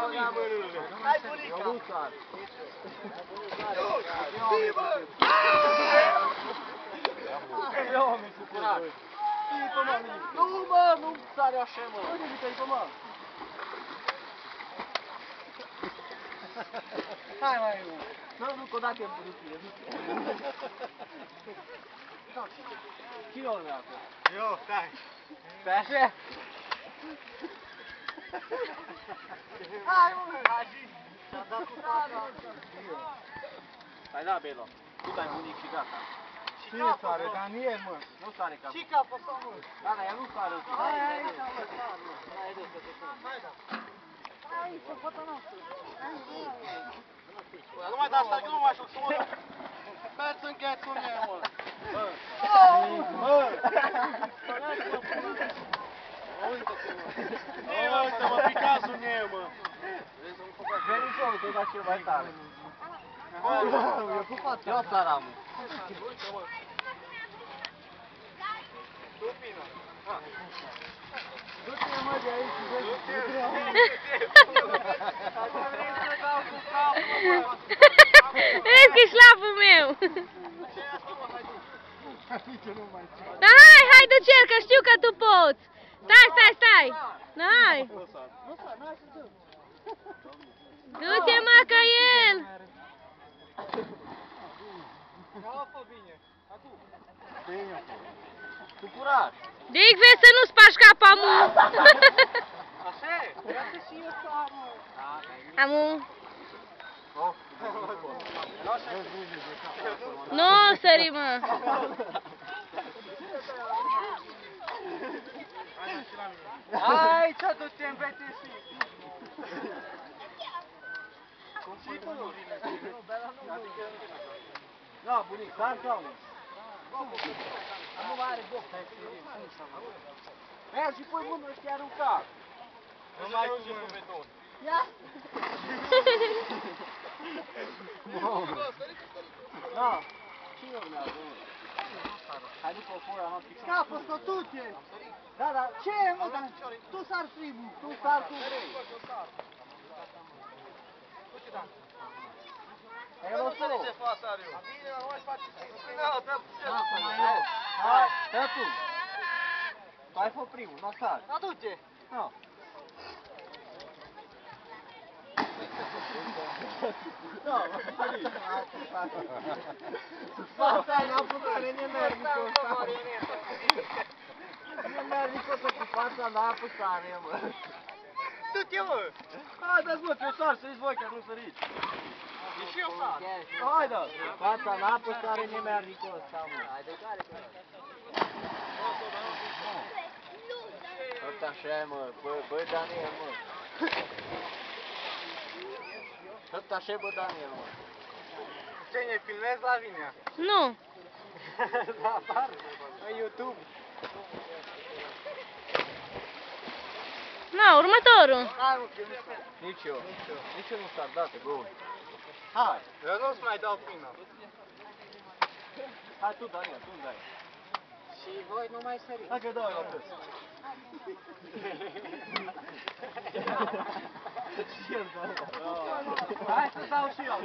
Hai, bunica! Nu sar! Nu, mă, nu sare așa, mă! Hai, mai, mă! Nu, că odată e buruție, cine o dă acolo? Eu, stai! Stai așa? Hai, mă! S-a dat cu fața! Hai, da, Belo! Tu dai bunic și gata! Cine sare? Daniel, mă! Nu sare capul! Și capul ăsta, mă! Da, ea nu sare! Hai, mă! Hai, de să te pun! Hai, da! Hai, să fata noastră! Nu mai da asta, că nu mai știu, să mă duc! Mergi în ghețul meu, mă! Bă! Bă! Uite-mă, picazul meu, mă! Veni și eu, tot așa mai tare! Eu cu fața! Eu țaramul! Uite-mă! Tu vină! Du-te, mă, de aici! Du-te! Vezi că-i șlapul meu! Hai, hai de cer, că știu că tu poți! Stai! Hai! Du-te, mă, că el! Cu curaj! Dic, vezi să nu spargi capa, mu! Așa e? Iată și eu să am, mă! Amu! Nu Nu sări, mă! Hai, să du-te în BTC! Cum și tu nu vine? Da, bunic, sar sau nu? Nu mai are boc, mergi și pui mână și arunca! Nu mai știu cu beton. Ia! Da! Cine urmează, mă? Hai după fora, m-am picat. Scapă, stătute! Da, da, Ce, mă, dar tu sar primul! tu sar cu vrei. Hai, Eu mă, nu știu ce fac, sar eu. Bine, nu mai faci ce Hai, dă tu! Tu ai fost primul, nu sar. Adu-te! Nu. Nu, fața aia n-a pus care nemernică ăsta. Nemernică ăsta cu fața n-a apăsare, mă. Du-te, mă! Haideți, mă, că eu sar, săriți voi, că nu săriți. E și eu sar! Haide! Fața n-a apăsare nemernică ăsta, mă. Haide, care că ăsta așa e, mă, bă, Daniel, mă. Ăsta așa e, bă, Daniel, mă. Ce, ne filmezi la Vinea? Nu! La afară, pe YouTube. Na, următorul! Hai, mă, că nu sar. Nici eu. Nici eu nu sar, date, bun. Hai. Eu nu-ți mai dau până. Hai tu, Daniel, tu îmi dai. Și voi nu mai săriți. Hai că dau eu la tăs. Și el dă. Hai să dau și eu.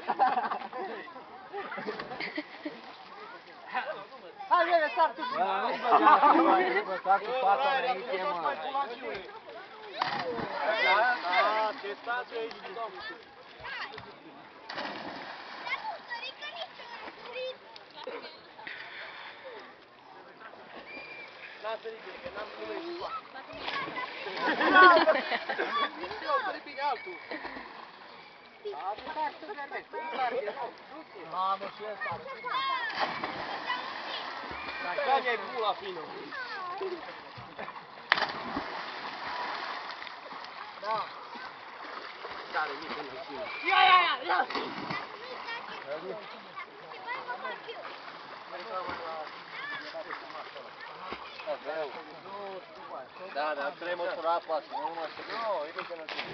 Hai, vede, sar tu. Nu-mi băga și mai, nu băga cu fața înainte, mă. Da, ce stați aici, doamne. N-am sărit bine, că n-am cum ieși cu eu sărit bine altul. A, tu sari tu de tu nu sari de nou. Mamă, și ăsta. Dacă mi-ai pula fină. Da. Care mică în fină. Ia! Da, dar trebuie măsura apa și nu numai să... Nu, e bine că nu știu.